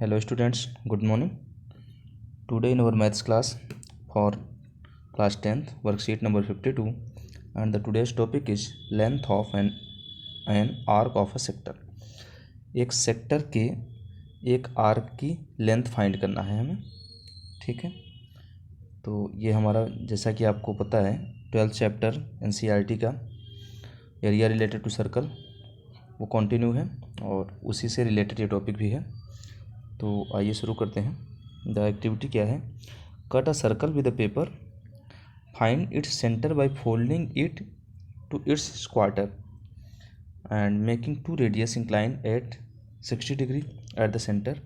Hello students, good morning. Today in our maths class for class 10th worksheet number 52 and the today's topic is length of an arc of a sector. एक sector के एक arc की length find करना है हमें, ठीक है। तो ये हमारा जैसा कि आपको पता है 12th चैप्टर एनसीईआरटी का एरिया रिलेटेड टू सर्कल वो कंटिन्यू है और उसी से रिलेटेड ये टॉपिक भी है। तो आइए शुरू करते हैं। द एक्टिविटी क्या है? Cut a circle with a paper, find its centre by folding it to its quarter and making two radius incline at 60 degree at the centre,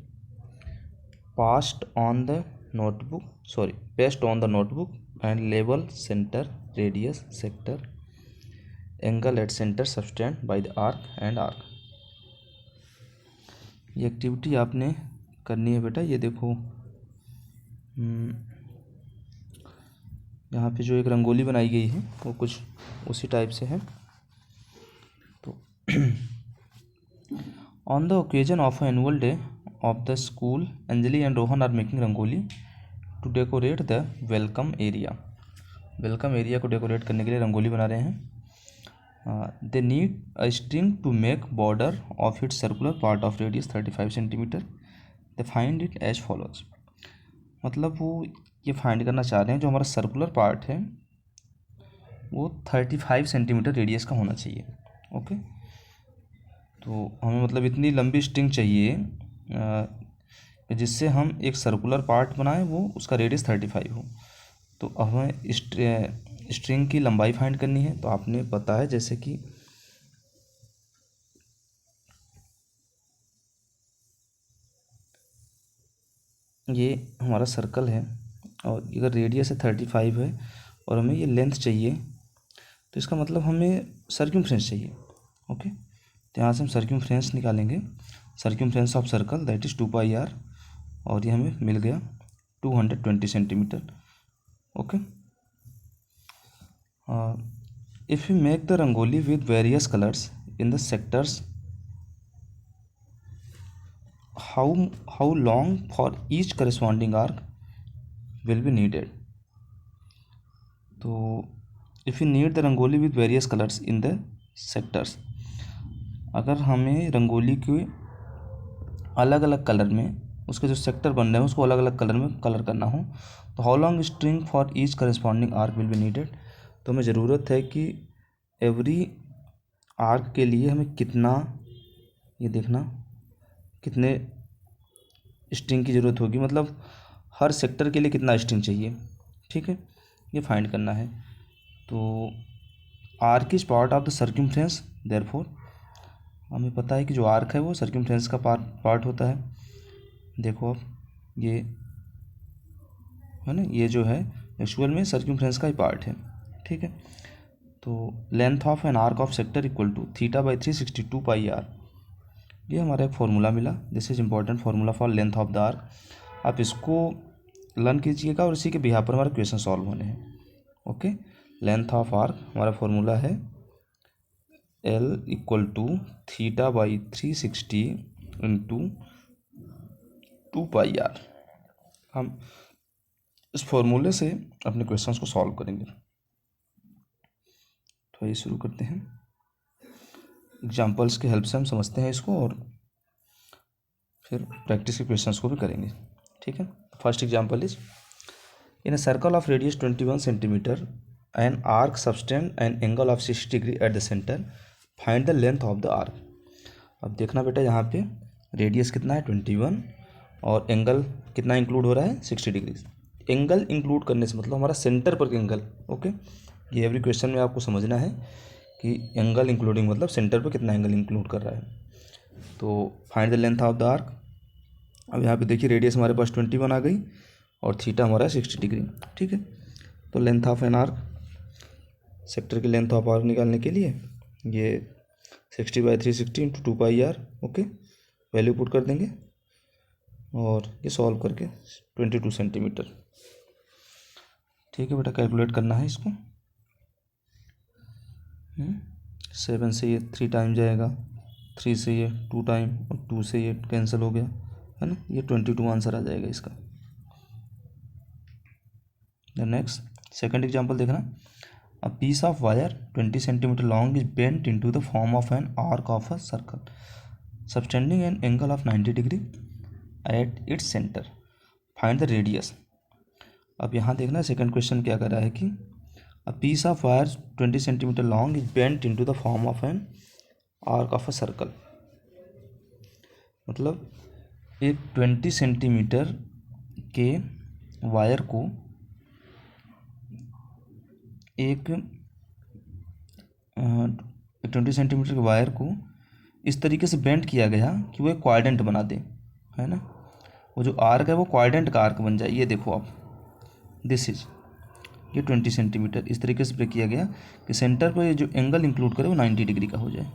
paste on the notebook and label centre, radius, sector, angle at centre subtend by the arc and arc. ये activity आपने करनी है बेटा। ये देखो यहाँ पे जो एक रंगोली बनाई गई है वो कुछ उसी टाइप से है। तो on the occasion of annual day of the school, Anjali and Rohan are making rangoli to decorate the welcome area. Welcome area को डेकोरेट करने के लिए रंगोली बना रहे हैं। They need a string to make border of its circular part of radius 35 centimetre. They find it as follows. मतलब वो ये फाइंड करना चाह रहे हैं जो हमारा सर्कुलर पार्ट है वो 35 सेंटीमीटर रेडियस का होना चाहिए। ओके, तो हमें मतलब इतनी लंबी स्ट्रिंग चाहिए जिससे हम एक सर्कुलर पार्ट बनाएं, वो उसका रेडियस 35 हो। तो हमें स्ट्रिंग की लंबाई फाइंड करनी है। तो आपने पता है जैसे कि ये हमारा सर्कल है और अगर रेडियस है 35 है और हमें ये लेंथ चाहिए तो इसका मतलब हमें सर्कमफ्रेंस चाहिए। ओके, तो यहाँ से हम सर्कमफ्रेंस निकालेंगे। Circumference of circle that is 2πr और ये हमें मिल गया 220 centimetre. Okay, if you make the rangoli with various colours in the sectors, how long for each corresponding arc will be needed? तो if you need the rangoli with various colors in the sectors, अगर हमें रंगोली के अलग अलग colour में उसके जो sector बन रहे हैं उसको अलग अलग कलर में कलर करना हो तो how long string for each corresponding arc will be needed. तो हमें ज़रूरत है कि एवरी आर्क के लिए हमें कितना, ये देखना, कितने स्ट्रिंग की ज़रूरत होगी, मतलब हर सेक्टर के लिए कितना स्ट्रिंग चाहिए, ठीक है, ये फाइंड करना है। तो arc is part of the circumference, therefore हमें पता है कि जो आर्क है वो सर्कमफ्रेंस का पार्ट होता है। देखो अब ये है ना, ये जो है एक्चुअल में सर्कमफ्रेंस का ही पार्ट है, ठीक है। तो length of an arc of sector equal to θ/362πr, ये हमारा एक फार्मूला मिला। This is important formula for length of the arc. आप इसको लर्न कीजिएगा और इसी के बिहार पर हमारे क्वेश्चन सॉल्व होने हैं। ओके, लेंथ ऑफ आर्क हमारा फार्मूला है L equal to θ/360 into 2πr। हम इस फॉर्मूले से अपने क्वेश्चंस को सॉल्व करेंगे। तो आइए शुरू करते हैं। एग्जाम्पल्स की हेल्प से हम समझते हैं इसको और फिर प्रैक्टिस के क्वेश्चंस को भी करेंगे, ठीक है। First example is in a circle of radius 21 centimetre an arc subtend N angle of 60 degree at the centre, find the length of the arc. अब देखना बेटा, यहाँ पे रेडियस कितना है 21 और एंगल कितना इंक्लूड हो रहा है 60 डिग्री। एंगल इंक्लूड करने से मतलब हमारा सेंटर पर एंगल। ओके, ये एवरी क्वेश्चन में आपको समझना है कि एंगल इंक्लूडिंग मतलब सेंटर पर कितना एंगल इंक्लूड कर रहा है। तो find the length of the arc. अब यहाँ पे देखिए रेडियस हमारे पास 21 आ गई और थीटा हमारा 60 डिग्री, ठीक है। तो length of an arc, sector की लेंथ ऑफ आर्क निकालने के लिए ये 60/360 into 2πr। Okay, value put कर देंगे और ये सॉल्व करके 22 सेंटीमीटर, ठीक है बेटा। कैलकुलेट करना है इसको। 7 से ये 3 टाइम जाएगा, 3 से ये 2 टाइम और 2 से ये कैंसिल हो गया, है ना, ये 22 आंसर आ जाएगा इसका। नेक्स्ट सेकंड एग्जांपल देखना, a piece of wire 20 centimetre long is bent into the form of an arc of a circle subtending an angle of 90 degree at its centre, find the radius. अब यहाँ देखना second question क्या कर रहा है कि a piece of wire 20 centimetre long is bent into the form of an arc of a circle, मतलब एक 20 सेंटीमीटर के वायर को एक 20 सेंटीमीटर के वायर को इस तरीके से बेंड किया गया कि वो एक क्वाड्रेंट बना दे, है ना, वो जो आर्क है वो क्वाड्रेंट का आर्क बन जाए। ये देखो आप, दिस इज ये 20 सेंटीमीटर इस तरीके से ब्रेक किया गया कि सेंटर पर ये जो एंगल इंक्लूड करे वो 90 डिग्री का हो जाए।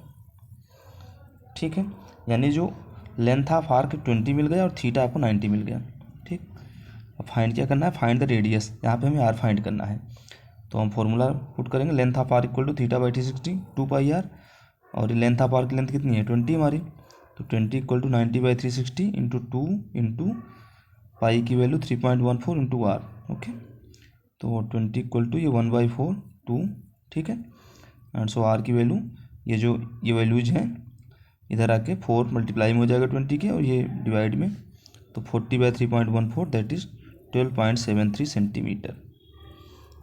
ठीक है, यानी जो लेंथ ऑफ आर्क 20 मिल गया और थीटा आपको 90 मिल गया। ठीक, अब फाइंड क्या करना है, फाइंड द रेडियस। यहाँ पे हमें आर फाइंड करना है, तो हम फॉर्मूला पुट करेंगे, length of R equal to theta by 360 2 pi R, और लेंथ ऑफ आर की लेंथ कितनी है 20 हमारी, तो 20 equal to 90 by 360 into 2 into pi की वैल्यू 3.14 इंटू आर। ओके, तो 20 इक्वल टू ये 1/4 2। ठीक है, एंड सो आर की वैल्यू ये वैल्यूज हैं इधर आके 4 मल्टीप्लाई में हो जाएगा 20 के, और ये डिवाइड में, तो 40 बाई 3.14 दैट इज़ 12.73 सेंटीमीटर।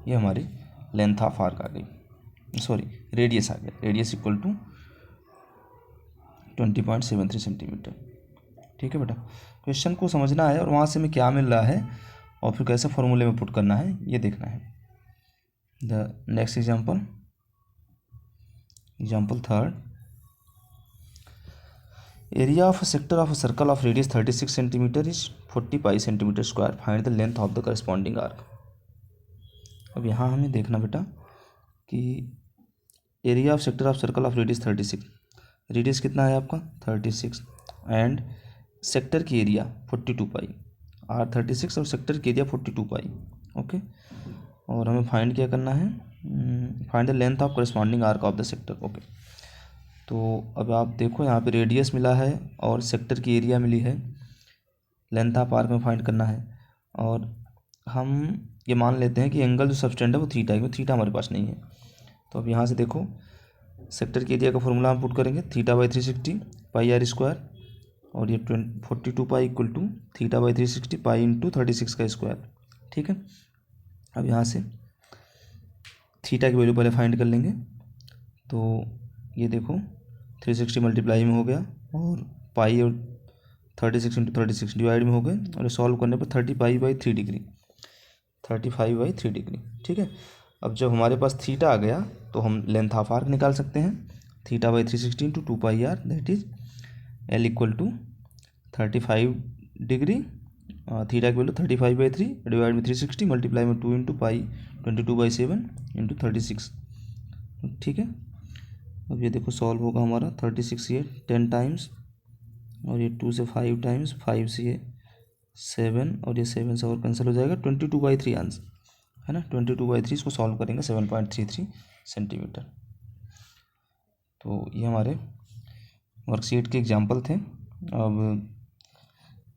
ये हमारी लेंथ ऑफ आर्क आ गई, सॉरी रेडियस आ गया, रेडियस इक्वल टू 20.73 सेंटीमीटर। ठीक है बेटा, क्वेश्चन को समझना है और वहाँ से हमें क्या मिल रहा है और फिर कैसे फॉर्मूले में पुट करना है ये देखना है। The next example third, area of sector of circle of radius 36 centimetre is 40 pi centimetre square, find the length of the corresponding arc. अब यहाँ हमें देखना बेटा कि area of sector of circle of radius 36, radius कितना है आपका 36 and sector की एरिया 42 पाई, आर 36 और सेक्टर की एरिया 42 पाई। ओके, और हमें फाइंड क्या करना है, find the length of corresponding arc of the sector. Okay, तो अब आप देखो यहाँ पे रेडियस मिला है और सेक्टर की एरिया मिली है, लेंथ ऑफ आर्क में फाइंड करना है, और हम ये मान लेते हैं कि एंगल जो सबटेंड है वो थीटा है, क्योंकि थीटा हमारे पास नहीं है। तो अब यहाँ से देखो सेक्टर की एरिया का फॉर्मूला हम पुट करेंगे, theta by 360 pi R square, और ये 42 pi equal to theta by 360 pi into 36 का स्क्वायर। ठीक है, अब यहाँ से थीटा की वैल्यू पहले फाइंड कर लेंगे, तो ये देखो 360 मल्टीप्लाई में हो गया और पाई और 36 इंटू 36 डिवाइड में हो गए, और सॉल्व करने पर 35/3 डिग्री 35/3 डिग्री। ठीक है, अब जब हमारे पास थीटा आ गया तो हम लेंथ ऑफ आर्क निकाल सकते हैं, theta by 360 into 2 pi R that is L equal to 35 degree, theta की वैल्यू 35/3 डिवाइड में 360 मल्टीप्लाई में 2 इंटू पाई 22/7 इंटू 36। ठीक है, अब ये देखो सॉल्व होगा हमारा 36 ये 10 टाइम्स, और ये 2 से 5 टाइम्स, 5 से ये 7, और ये 7 से और कैंसिल हो जाएगा, 22/3 आंसर है ना, 22/3 इसको सॉल्व करेंगे 7.33 सेंटीमीटर। तो ये हमारे वर्कशीट के एग्जाम्पल थे। अब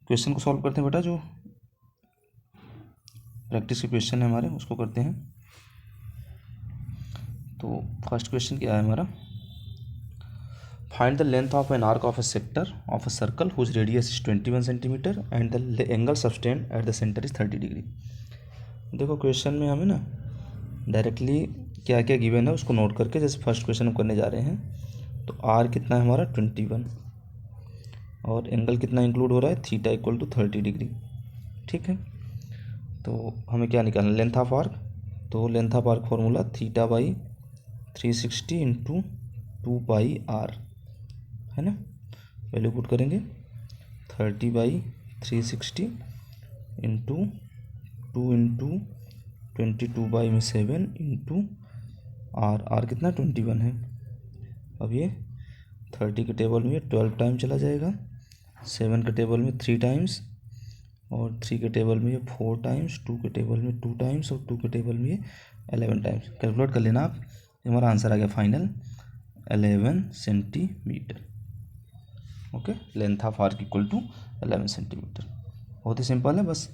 क्वेश्चन को सॉल्व करते हैं बेटा, जो प्रैक्टिस के क्वेश्चन है हमारे उसको करते हैं। तो फर्स्ट क्वेश्चन क्या है हमारा, find the length of an arc of a sector of a circle whose radius is 21 centimetre and the angle subtend at the centre is 30 degree. देखो क्वेश्चन में हमें ना डायरेक्टली क्या क्या गिवन है उसको नोट करके, जैसे फर्स्ट क्वेश्चन हम करने जा रहे हैं, तो आर कितना है हमारा 21 और एंगल कितना इंक्लूड हो रहा है थीटा इक्वल टू 30 डिग्री। ठीक है, तो हमें क्या निकालना, लेंथ ऑफ आर्क, तो length of arc formula theta by 360 into 2 pi R है ना, वैल्यू पुट करेंगे 30/360 इंटू 2 इंटू 22/7 इंटू आर कितना 21 है। अब ये 30 के टेबल में 12 टाइम चला जाएगा, 7 के टेबल में 3 टाइम्स, और 3 के टेबल में ये 4 टाइम्स, 2 के टेबल में 2 टाइम्स, और 2 के टेबल में ये 11 टाइम्स। कैलकुलेट कर लेना आप, हमारा आंसर आ गया final 11 centimetre. Okay, length of arc equal to 11 centimetre. बहुत ही सिंपल है, बस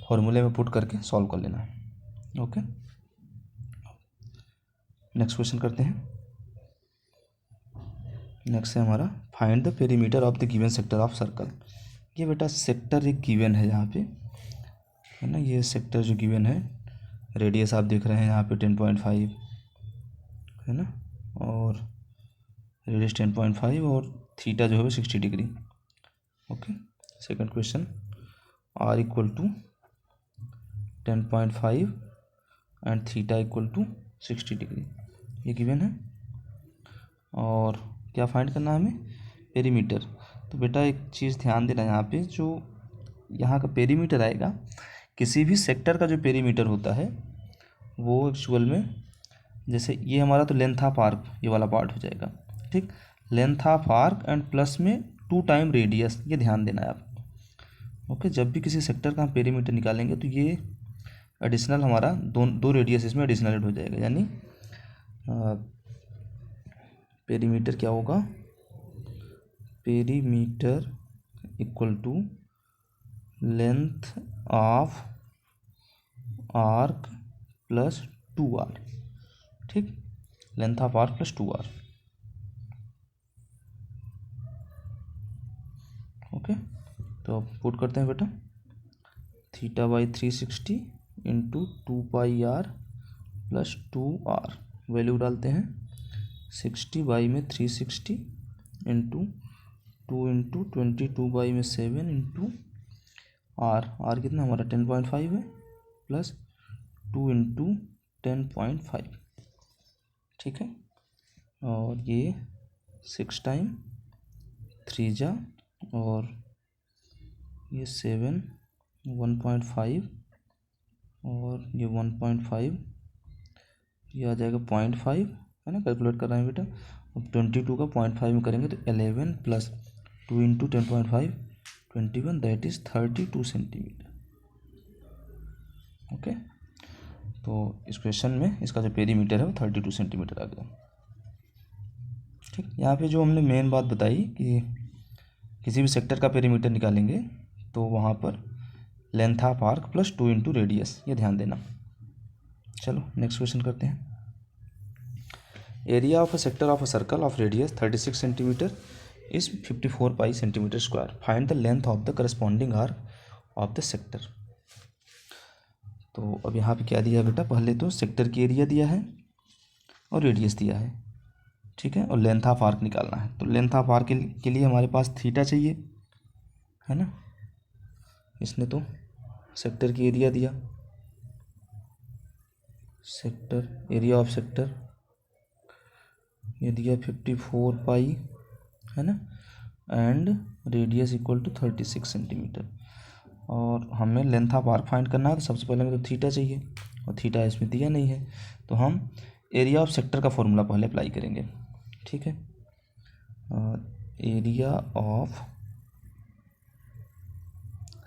फॉर्मूले में पुट करके सॉल्व कर लेना है। ओके, नेक्स्ट क्वेश्चन करते हैं। नेक्स्ट है हमारा find the perimeter of the given sector of circle. ये बेटा सेक्टर एक गिवन है यहाँ पे, है ना। ये सेक्टर जो गिवन है, रेडियस आप देख रहे हैं यहाँ पे 10.5 है ना, और रेडियस 10.5 और थीटा जो है 60 degree. Okay, second question, r equal to 10.5 and theta equal to 60 degree, ये गिवन है। और क्या फाइंड करना है हमें, पेरीमीटर। तो बेटा एक चीज़ ध्यान देना, यहाँ पे जो यहाँ का पेरीमीटर आएगा, किसी भी सेक्टर का जो पेरीमीटर होता है वो एक्चुअल में, जैसे ये हमारा तो लेंथ ऑफ आर्क ये वाला पार्ट हो जाएगा, ठीक। Length of arc and plus में 2 टाइम रेडियस, ये ध्यान देना है आप। ओके, जब भी किसी सेक्टर का हम पेरीमीटर निकालेंगे तो ये एडिशनल हमारा दो रेडियस इसमें एडिशनल ऐड हो जाएगा, यानी पेरीमीटर क्या होगा, perimeter equal to length of arc plus 2r, ठीक। Length of arc plus 2r। Okay, तो अब पुट करते हैं बेटा, theta by 360 into 2πr plus 2r, value डालते हैं 60 बाई में 360 इंटू 2 इंटू 22 बाई में 7 इंटू आर कितना हमारा 10.5 है, प्लस 2 इंटू 10.5, ठीक है। और ये 6 टाइम 3 जा, और ये 7 1.5 और ये 1.5, ये आ जाएगा 0.5, है ना। कैलकुलेट कर रहे हैं बेटा, अब 22 का 0.5 में करेंगे तो 11 plus 2 into 10.5 21, that is 32 centimetre. Okay, तो इस क्वेश्चन में इसका जो पेरीमीटर है वो 32 सेंटीमीटर आ गया, ठीक। यहाँ पे जो हमने मेन बात बताई कि किसी भी सेक्टर का पेरीमीटर निकालेंगे तो वहाँ पर length of arc plus 2 into radius, ये ध्यान देना। चलो नेक्स्ट क्वेश्चन करते हैं। Area of a sector of a circle of radius 36 centimetre is 54 pi centimetre square, find the length of the corresponding arc of the sector. तो अब यहाँ पे क्या दिया है बेटा, पहले तो सेक्टर की एरिया दिया है और रेडियस दिया है, ठीक है, और लेंथ ऑफ आर्क निकालना है। तो लेंथ ऑफ आर्क के लिए हमारे पास थीटा चाहिए, है ना। इसने तो सेक्टर की एरिया दिया, सेक्टर एरिया ऑफ सेक्टर ये दिया 54 पाई, है ना, and radius equal to 36 centimetre. और हमें लेंथ ऑफ आर्क फाइंड करना है, तो सबसे पहले हमें तो थीटा चाहिए, और थीटा इसमें दिया नहीं है, तो हम एरिया ऑफ सेक्टर का फॉर्मूला पहले अप्लाई करेंगे, ठीक है। Area of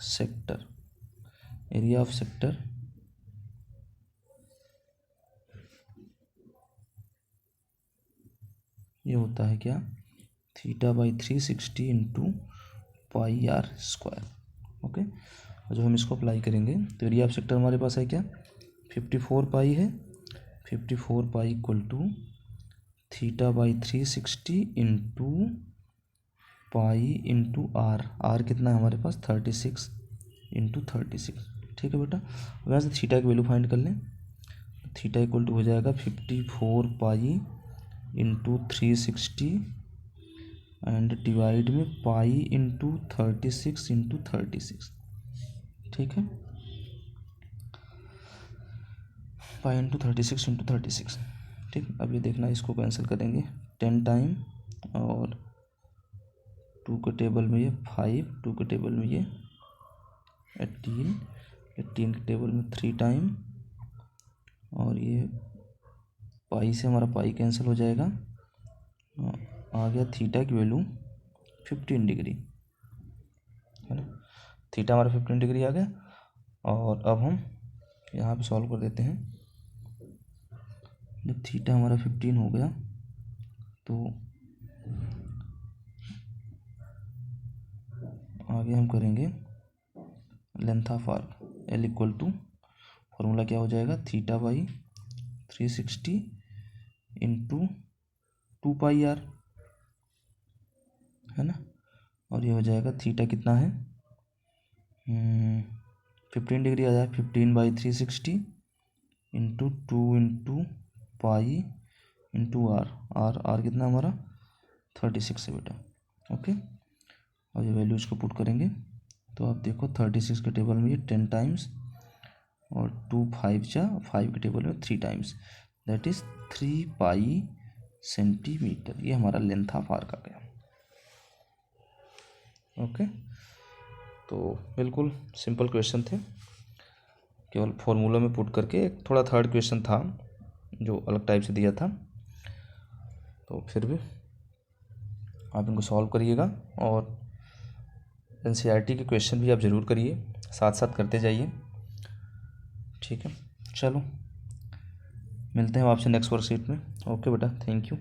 sector, area of sector ये होता है क्या, theta by 360 into pi R square. Okay, और जब हम इसको अप्लाई करेंगे तो एरिया ऑफ सेक्टर हमारे पास है क्या, 54 पाई है, 54 pi equal to theta by 360 into pi into R कितना है हमारे पास 36 इंटू 36, ठीक है बेटा। अब यहाँ से थीटा की वैल्यू फाइंड कर लें, थीटा इक्वल टू हो जाएगा 54 पाई इंटू 360 एंड डिवाइड में पाई इंटू 36 इंटू 36, ठीक है, पाई इंटू 36 इंटू 36, ठीक। अब ये देखना, इसको कैंसिल करेंगे 10 टाइम, और 2 के टेबल में ये 5, 2 के टेबल में ये 18, 18 के टेबल में 3 टाइम, और ये पाई से हमारा पाई कैंसिल हो जाएगा, आ गया थीटा की वैल्यू 15 डिग्री, है ना। थीटा हमारा 15 डिग्री आ गया। और अब हम यहाँ पे सॉल्व कर देते हैं। जब थीटा हमारा 15 हो गया तो आ आगे हम करेंगे length of arc L equal to formula क्या हो जाएगा theta by 360 into 2 pi R, है ना। और ये हो जाएगा थीटा कितना है 15 डिग्री आ जाए 15/360 into 2 into pi into R, R कितना हमारा 36 है बेटा। ओके, और ये वैल्यूज को पुट करेंगे तो आप देखो 36 के टेबल में ये 10 टाइम्स और 2 5 के टेबल में 3 times, that is 3 pi centimetre. ये हमारा लेंथ ऑफ आर्क आ गया। ओके, तो बिल्कुल सिंपल क्वेश्चन थे, केवल फॉर्मूला में पुट करके। एक थोड़ा थर्ड क्वेश्चन था जो अलग टाइप से दिया था, तो फिर भी आप इनको सॉल्व करिएगा और एनसीईआरटी के क्वेश्चन भी आप ज़रूर करिए, साथ साथ करते जाइए। ठीक है, चलो मिलते हैं आपसे नेक्स्ट वर्कशीट में। ओके बेटा, थैंक यू।